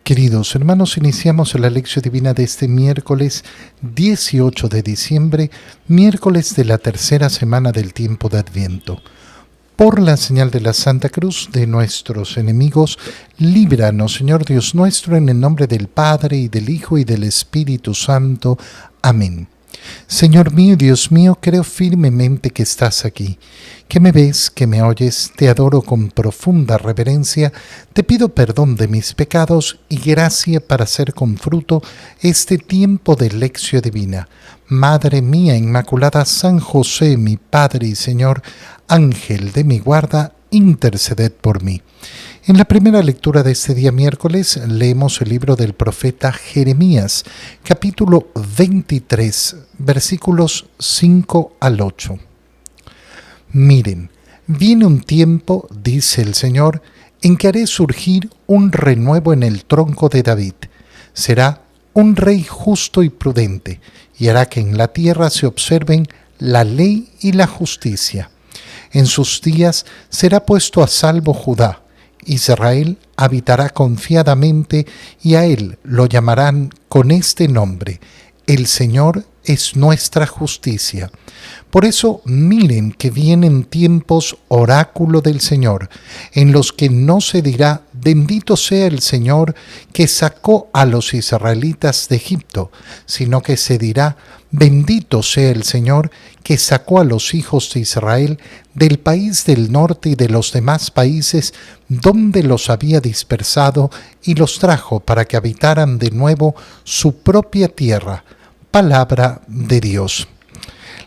Queridos hermanos, iniciamos la lección divina de este miércoles 18 de diciembre, miércoles de la tercera semana del tiempo de Adviento. Por la señal de la Santa Cruz de nuestros enemigos, líbranos, Señor Dios nuestro, en el nombre del Padre, y del Hijo, y del Espíritu Santo. Amén. Señor mío y Dios mío, creo firmemente que estás aquí, que me ves, que me oyes, te adoro con profunda reverencia, te pido perdón de mis pecados y gracia para hacer con fruto este tiempo de lección divina. Madre mía Inmaculada, San José, mi Padre y Señor, Ángel de mi guarda, interceded por mí. En la primera lectura de este día miércoles leemos el libro del profeta Jeremías, capítulo 23, versículos 5 al 8. Miren, viene un tiempo, dice el Señor, en que haré surgir un renuevo en el tronco de David. Será un rey justo y prudente, y hará que en la tierra se observen la ley y la justicia. En sus días será puesto a salvo Judá. Israel habitará confiadamente y a él lo llamarán con este nombre: el Señor es nuestra justicia. Por eso miren que vienen tiempos, oráculo del Señor, en los que no se dirá: bendito sea el Señor que sacó a los israelitas de Egipto, sino que se dirá: bendito sea el Señor que sacó a los hijos de Israel del país del norte y de los demás países donde los había dispersado y los trajo para que habitaran de nuevo su propia tierra. Palabra de Dios.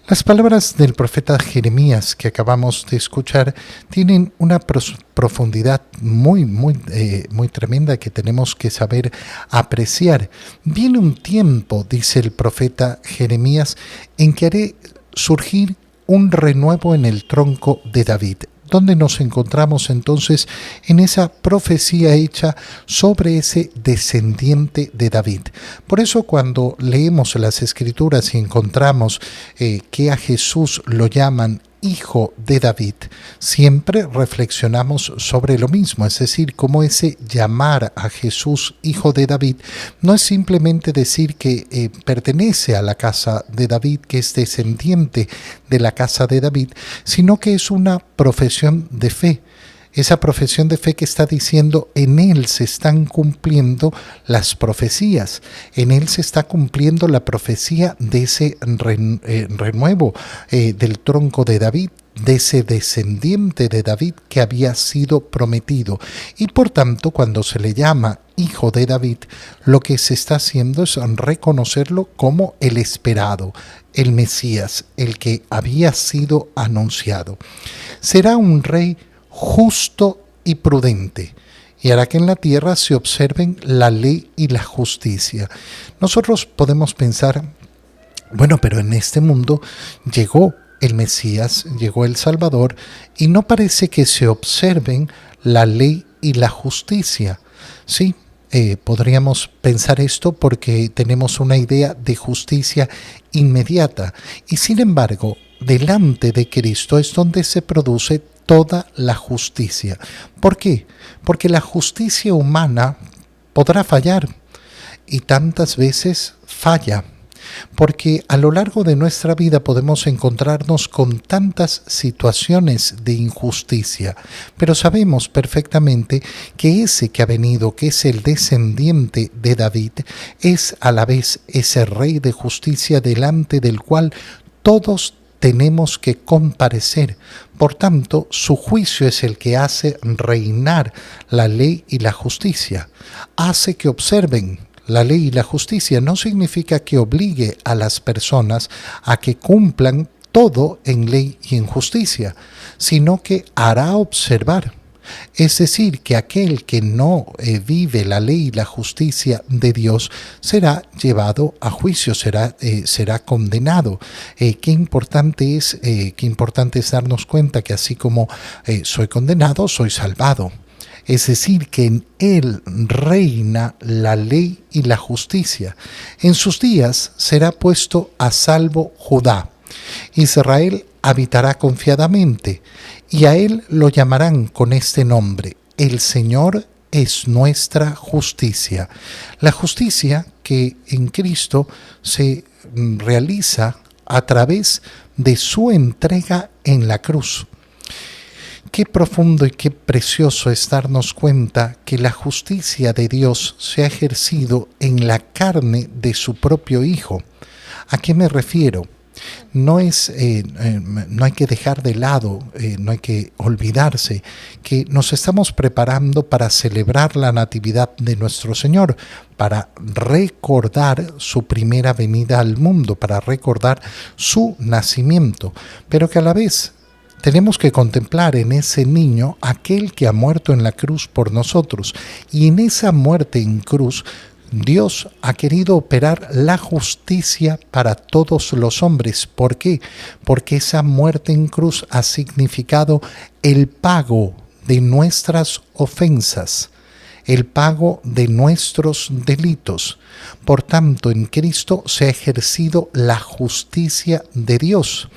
Las palabras del profeta Jeremías que acabamos de escuchar tienen una profundidad muy tremenda que tenemos que saber apreciar. Viene un tiempo, dice el profeta Jeremías, en que haré surgir un renuevo en el tronco de David. ¿Dónde nos encontramos entonces? En esa profecía hecha sobre ese descendiente de David. Por eso cuando leemos las Escrituras y encontramos que a Jesús lo llaman Hijo de David, siempre reflexionamos sobre lo mismo, es decir, cómo ese llamar a Jesús Hijo de David no es simplemente decir que pertenece a la casa de David, que es descendiente de la casa de David, sino que es una profesión de fe. Esa profesión de fe que está diciendo: en Él se están cumpliendo las profecías, en Él se está cumpliendo la profecía de ese renuevo del tronco de David, de ese descendiente de David que había sido prometido. Y por tanto, cuando se le llama Hijo de David, lo que se está haciendo es reconocerlo como el esperado, el Mesías, el que había sido anunciado. Será un rey justo y prudente, y hará que en la tierra se observen la ley y la justicia. Nosotros podemos pensar, bueno, pero en este mundo llegó el Mesías, llegó el Salvador, y no parece que se observen la ley y la justicia. Sí, podríamos pensar esto porque tenemos una idea de justicia inmediata, y sin embargo, delante de Cristo es donde se produce toda la justicia. ¿Por qué? Porque la justicia humana podrá fallar, y tantas veces falla, porque a lo largo de nuestra vida podemos encontrarnos con tantas situaciones de injusticia, pero sabemos perfectamente que ese que ha venido, que es el descendiente de David, es a la vez ese rey de justicia delante del cual todos tenemos que comparecer. Por tanto, su juicio es el que hace reinar la ley y la justicia. Hace que observen la ley y la justicia. No significa que obligue a las personas a que cumplan todo en ley y en justicia, sino que hará observar. Es decir, que aquel que no vive la ley y la justicia de Dios será llevado a juicio, será condenado. Qué importante es darnos cuenta que así como soy condenado, soy salvado. Es decir, que en Él reina la ley y la justicia. En sus días será puesto a salvo Judá. Israel habitará confiadamente, y a él lo llamarán con este nombre: el Señor es nuestra justicia. La justicia que en Cristo se realiza a través de su entrega en la cruz. Qué profundo y qué precioso es darnos cuenta que la justicia de Dios se ha ejercido en la carne de su propio Hijo. ¿A qué me refiero? No hay que dejar de lado, no hay que olvidarse que nos estamos preparando para celebrar la natividad de nuestro Señor, para recordar su primera venida al mundo, para recordar su nacimiento, pero que a la vez tenemos que contemplar en ese niño aquel que ha muerto en la cruz por nosotros, y en esa muerte en cruz Dios ha querido operar la justicia para todos los hombres. ¿Por qué? Porque esa muerte en cruz ha significado el pago de nuestras ofensas, el pago de nuestros delitos. Por tanto, en Cristo se ha ejercido la justicia de Dios,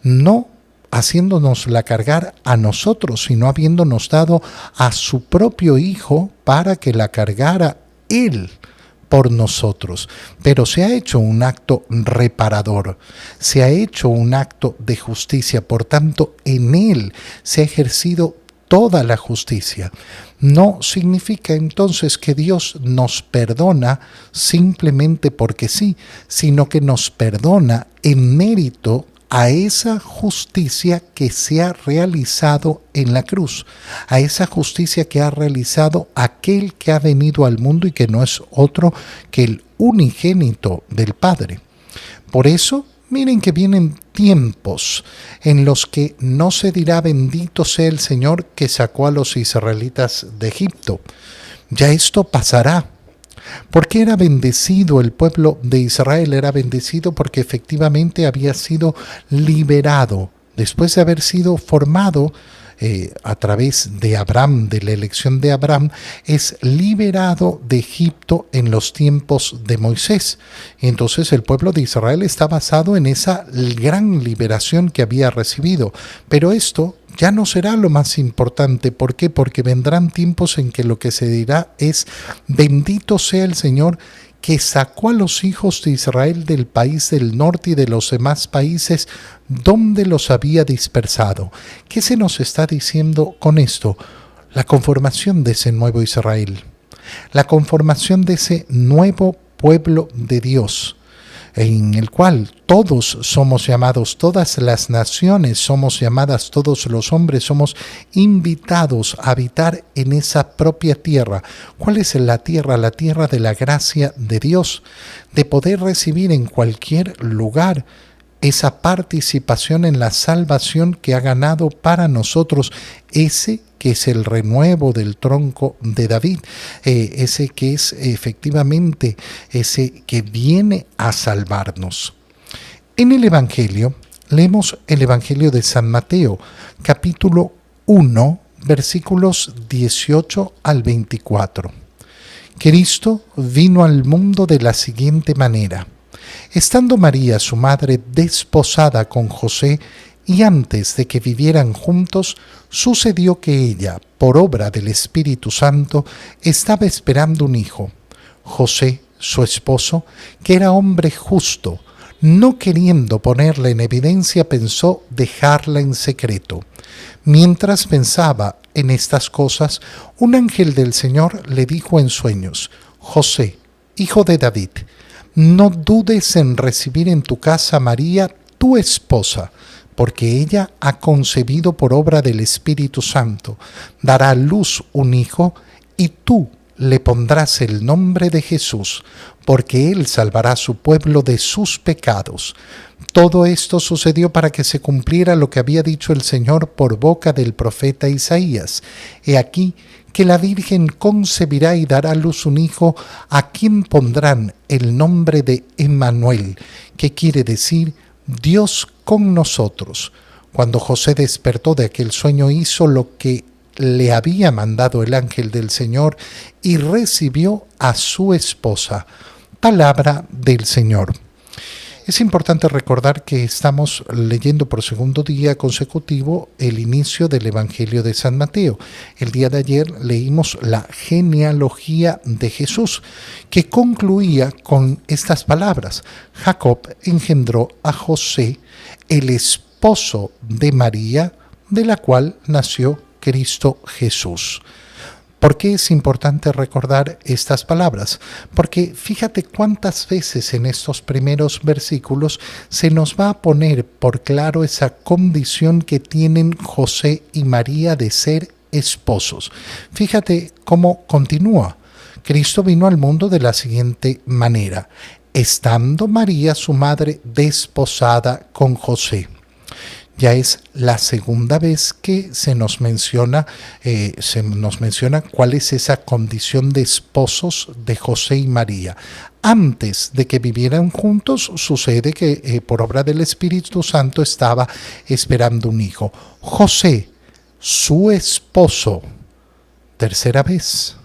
no haciéndonosla cargar a nosotros, sino habiéndonos dado a su propio Hijo para que la cargara Él por nosotros. Pero se ha hecho un acto reparador, se ha hecho un acto de justicia, por tanto en Él se ha ejercido toda la justicia. No significa entonces que Dios nos perdona simplemente porque sí, sino que nos perdona en mérito a esa justicia que se ha realizado en la cruz, a esa justicia que ha realizado aquel que ha venido al mundo y que no es otro que el unigénito del Padre. Por eso, miren que vienen tiempos en los que no se dirá bendito sea el Señor que sacó a los israelitas de Egipto. Ya esto pasará. ¿Por qué era bendecido el pueblo de Israel? Era bendecido porque efectivamente había sido liberado después de haber sido formado a través de Abraham, de la elección de Abraham, es liberado de Egipto en los tiempos de Moisés. Entonces el pueblo de Israel está basado en esa gran liberación que había recibido. Pero esto ya no será lo más importante. ¿Por qué? Porque vendrán tiempos en que lo que se dirá es: bendito sea el Señor que sacó a los hijos de Israel del país del norte y de los demás países donde los había dispersado. ¿Qué se nos está diciendo con esto? La conformación de ese nuevo Israel, la conformación de ese nuevo pueblo de Dios, en el cual todos somos llamados, todas las naciones somos llamadas, todos los hombres somos invitados a habitar en esa propia tierra. ¿Cuál es la tierra? La tierra de la gracia de Dios, de poder recibir en cualquier lugar esa participación en la salvación que ha ganado para nosotros ese que es el renuevo del tronco de David, ese que es efectivamente ese que viene a salvarnos. En el Evangelio, leemos el Evangelio de San Mateo, capítulo 1, versículos 18 al 24. Cristo vino al mundo de la siguiente manera. Estando María, su madre, desposada con José, y antes de que vivieran juntos, sucedió que ella, por obra del Espíritu Santo, estaba esperando un hijo. José, su esposo, que era hombre justo, no queriendo ponerla en evidencia, pensó dejarla en secreto. Mientras pensaba en estas cosas, un ángel del Señor le dijo en sueños: José, hijo de David, no dudes en recibir en tu casa a María, tu esposa, porque ella ha concebido por obra del Espíritu Santo. Dará a luz un hijo y tú le pondrás el nombre de Jesús, porque él salvará a su pueblo de sus pecados. Todo esto sucedió para que se cumpliera lo que había dicho el Señor por boca del profeta Isaías. He aquí que la Virgen concebirá y dará a luz un hijo, a quien pondrán el nombre de Emmanuel, que quiere decir Dios con nosotros. Cuando José despertó de aquel sueño, hizo lo que le había mandado el ángel del Señor y recibió a su esposa. Palabra del Señor. Es importante recordar que estamos leyendo por segundo día consecutivo el inicio del Evangelio de San Mateo. El día de ayer leímos la genealogía de Jesús, que concluía con estas palabras: Jacob engendró a José, el esposo de María, de la cual nació Cristo Jesús. ¿Por qué es importante recordar estas palabras? Porque fíjate cuántas veces en estos primeros versículos se nos va a poner por claro esa condición que tienen José y María de ser esposos. Fíjate cómo continúa. Cristo vino al mundo de la siguiente manera: estando María, su madre, desposada con José. Ya es la segunda vez que se nos menciona cuál es esa condición de esposos de José y María. Antes de que vivieran juntos, sucede que por obra del Espíritu Santo estaba esperando un hijo. José, su esposo, tercera vez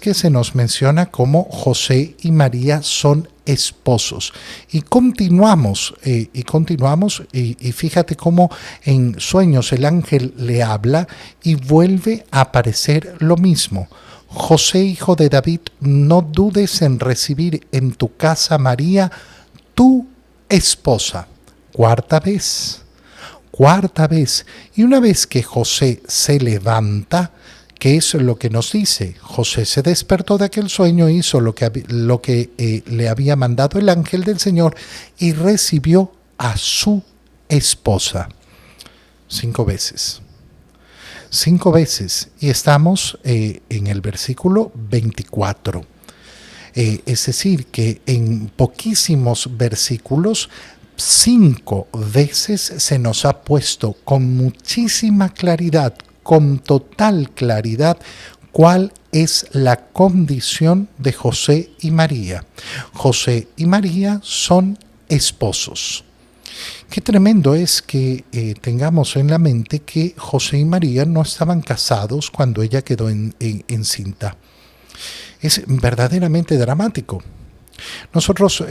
que se nos menciona cómo José y María son esposos. Y continuamos, y fíjate cómo en sueños el ángel le habla y vuelve a aparecer lo mismo. José, hijo de David, no dudes en recibir en tu casa María, tu esposa. Cuarta vez. Y una vez que José se levanta, ¿qué es lo que nos dice? José se despertó de aquel sueño, hizo lo que le había mandado el ángel del Señor y recibió a su esposa. 5 veces. Y estamos en el versículo 24. Es decir, que en poquísimos versículos 5 veces se nos ha puesto con muchísima claridad, con total claridad, cuál es la condición de José y María. José y María son esposos. Qué tremendo es que tengamos en la mente que José y María no estaban casados cuando ella quedó encinta. Es verdaderamente dramático. Nosotros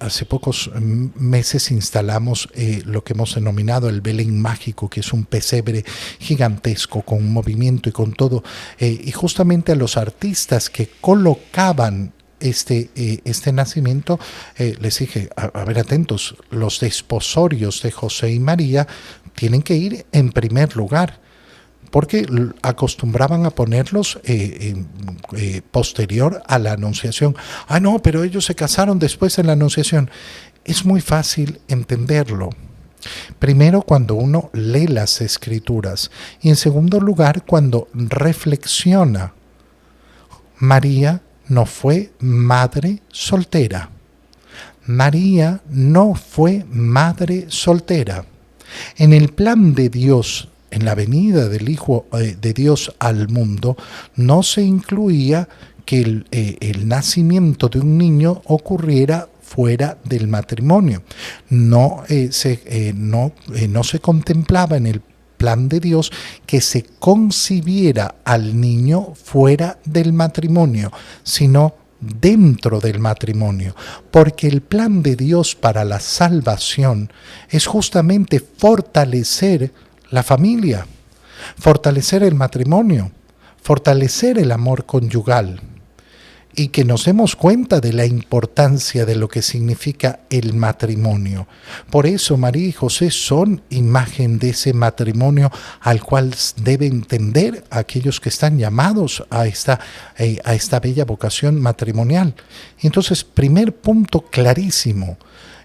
hace pocos meses instalamos lo que hemos denominado el Belén mágico, que es un pesebre gigantesco con un movimiento y con todo, y justamente a los artistas que colocaban este nacimiento, les dije, a ver, atentos, los desposorios de José y María tienen que ir en primer lugar, porque acostumbraban a ponerlos posterior a la Anunciación. Ah, no, pero ellos se casaron después de la Anunciación. Es muy fácil entenderlo. Primero, cuando uno lee las Escrituras, y en segundo lugar, cuando reflexiona. María no fue madre soltera. En el plan de Dios, en la venida del Hijo de Dios al mundo, no se incluía que el nacimiento de un niño ocurriera fuera del matrimonio. No se contemplaba en el plan de Dios que se concibiera al niño fuera del matrimonio, sino dentro del matrimonio, porque el plan de Dios para la salvación es justamente fortalecer la familia, fortalecer el matrimonio, fortalecer el amor conyugal, y que nos demos cuenta de la importancia de lo que significa el matrimonio. Por eso María y José son imagen de ese matrimonio al cual deben tender aquellos que están llamados a esta bella vocación matrimonial. Entonces, primer punto clarísimo,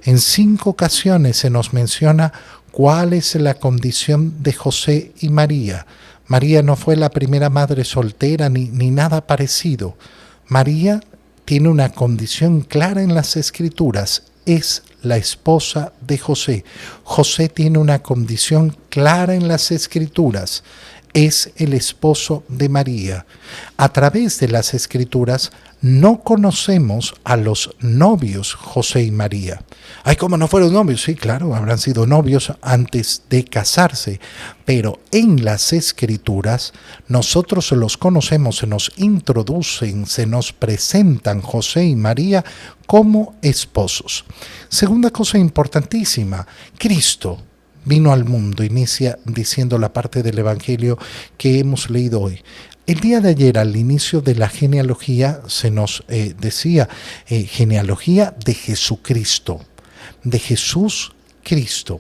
en 5 ocasiones se nos menciona cuál es la condición de José y María. María no fue la primera madre soltera ni nada parecido. María tiene una condición clara en las Escrituras, es la esposa de José. José tiene una condición clara en las Escrituras, es el esposo de María. A través de las Escrituras no conocemos a los novios José y María. Ay, ¿cómo no fueron novios? Sí, claro, habrán sido novios antes de casarse, pero en las Escrituras nosotros los conocemos, se nos introducen, se nos presentan José y María como esposos. Segunda cosa importantísima, Cristo vino al mundo, inicia diciendo la parte del Evangelio que hemos leído hoy. El día de ayer, al inicio de la genealogía, se nos decía genealogía de Jesucristo, de Jesús Cristo.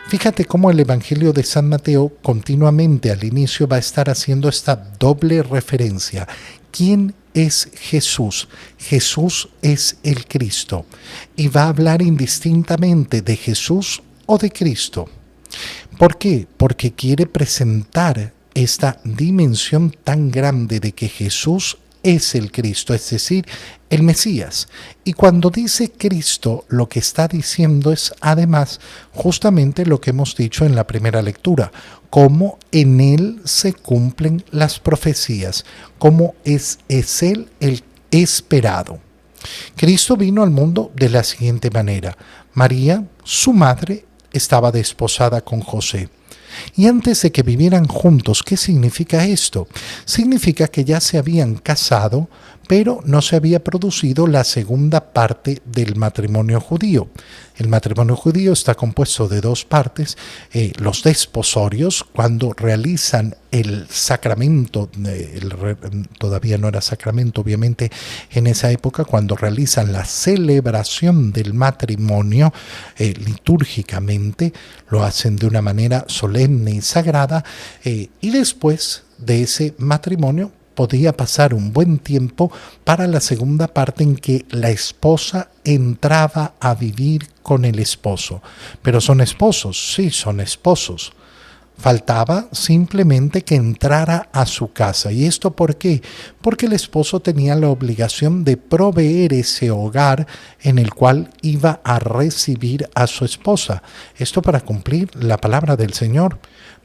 Fíjate cómo el Evangelio de San Mateo continuamente al inicio va a estar haciendo esta doble referencia. ¿Quién es Jesús? Jesús es el Cristo. Y va a hablar indistintamente de Jesús o de Cristo. ¿Por qué? Porque quiere presentar esta dimensión tan grande de que Jesús es el Cristo, es decir, el Mesías. Y cuando dice Cristo, lo que está diciendo es además justamente lo que hemos dicho en la primera lectura, cómo en Él se cumplen las profecías, cómo es Él el esperado. Cristo vino al mundo de la siguiente manera. María, su madre, estaba desposada con José. Y antes de que vivieran juntos, ¿qué significa esto? Significa que ya se habían casado, pero no se había producido la segunda parte del matrimonio judío. El matrimonio judío está compuesto de dos partes, los desposorios, cuando realizan el sacramento, todavía no era sacramento obviamente en esa época, cuando realizan la celebración del matrimonio litúrgicamente, lo hacen de una manera solemne y sagrada, y después de ese matrimonio podía pasar un buen tiempo para la segunda parte en que la esposa entraba a vivir con el esposo. Pero son esposos, sí, son esposos. Faltaba simplemente que entrara a su casa. ¿Y esto por qué? Porque el esposo tenía la obligación de proveer ese hogar en el cual iba a recibir a su esposa. Esto para cumplir la palabra del Señor.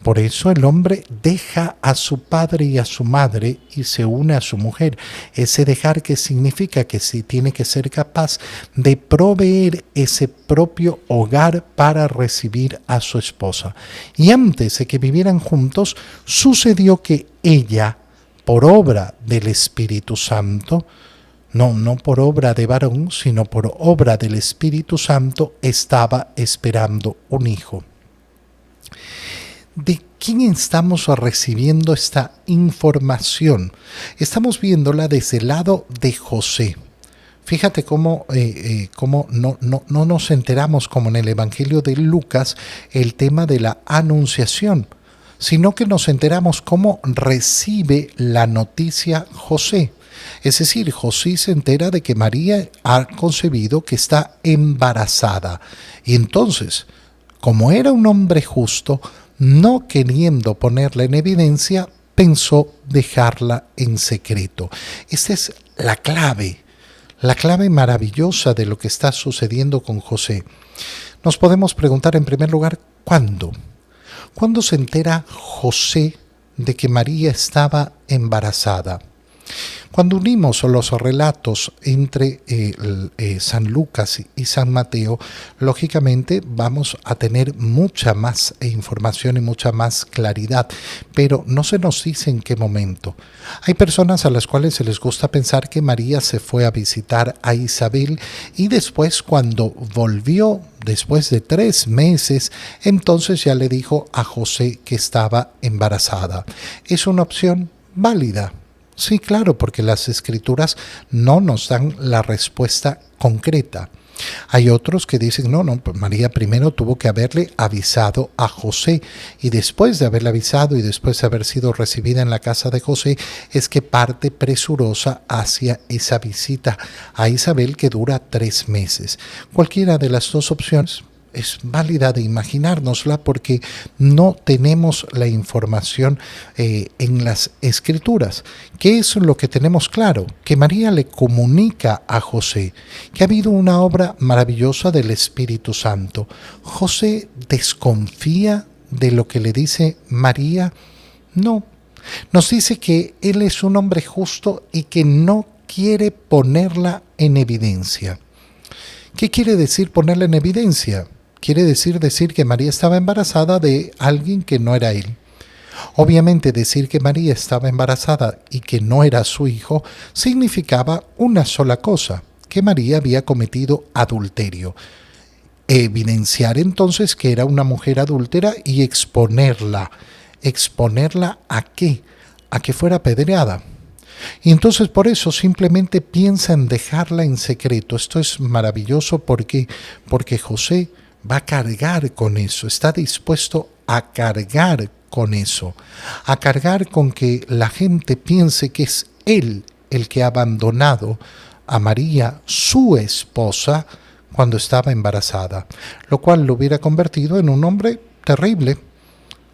Por eso el hombre deja a su padre y a su madre y se une a su mujer. Ese dejar que significa que sí tiene que ser capaz de proveer ese propio hogar para recibir a su esposa. Y antes de que vivieran juntos, sucedió que ella, por obra del Espíritu Santo, no por obra de varón, sino por obra del Espíritu Santo, estaba esperando un hijo. ¿De quién estamos recibiendo esta información? Estamos viéndola desde el lado de José. Fíjate cómo no nos enteramos, como en el Evangelio de Lucas, el tema de la anunciación, sino que nos enteramos cómo recibe la noticia José. Es decir, José se entera de que María ha concebido, que está embarazada. Y entonces, como era un hombre justo, no queriendo ponerla en evidencia, pensó dejarla en secreto. Esta es la clave maravillosa de lo que está sucediendo con José. Nos podemos preguntar en primer lugar, ¿cuándo? ¿Cuándo se entera José de que María estaba embarazada? Cuando unimos los relatos entre San Lucas y San Mateo, lógicamente vamos a tener mucha más información y mucha más claridad, pero no se nos dice en qué momento. Hay personas a las cuales se les gusta pensar que María se fue a visitar a Isabel y después, cuando volvió, después de 3 meses, entonces ya le dijo a José que estaba embarazada. Es una opción válida. Sí, claro, porque las Escrituras no nos dan la respuesta concreta. Hay otros que dicen, no, pues María primero tuvo que haberle avisado a José, y después de haberle avisado y después de haber sido recibida en la casa de José, es que parte presurosa hacia esa visita a Isabel, que dura 3 meses. Cualquiera de las dos opciones es válida de imaginárnosla, porque no tenemos la información en las Escrituras. ¿Qué es lo que tenemos claro? Que María le comunica a José que ha habido una obra maravillosa del Espíritu Santo. José desconfía de lo que le dice María. No, nos dice que Él es un hombre justo y que no quiere ponerla en evidencia. ¿Qué quiere decir ponerla en evidencia? Quiere decir que María estaba embarazada de alguien que no era Él. Obviamente decir que María estaba embarazada y que no era su hijo significaba una sola cosa, que María había cometido adulterio. Evidenciar entonces que era una mujer adúltera y exponerla. ¿Exponerla a qué? A que fuera apedreada. Y entonces por eso simplemente piensa en dejarla en secreto. Esto es maravilloso porque José va a cargar con eso, está dispuesto a cargar con eso, a cargar con que la gente piense que es él el que ha abandonado a María, su esposa, cuando estaba embarazada, lo cual lo hubiera convertido en un hombre terrible,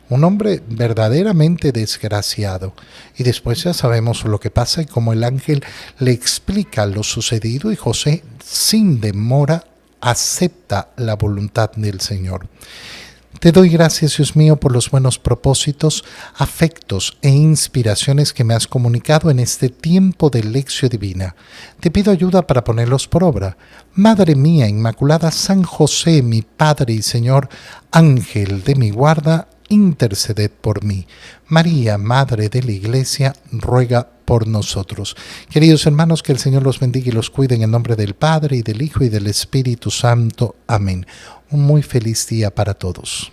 un hombre verdaderamente desgraciado. Y después ya sabemos lo que pasa y cómo el ángel le explica lo sucedido y José, sin demora, acepta la voluntad del Señor. Te doy gracias, Dios mío, por los buenos propósitos, afectos e inspiraciones que me has comunicado en este tiempo de lección divina. Te pido ayuda para ponerlos por obra. Madre mía Inmaculada, San José, mi Padre y Señor, Ángel de mi guarda, interceded por mí. María, Madre de la Iglesia, ruega por nosotros. Queridos hermanos, que el Señor los bendiga y los cuide en el nombre del Padre, y del Hijo, y del Espíritu Santo. Amén. Un muy feliz día para todos.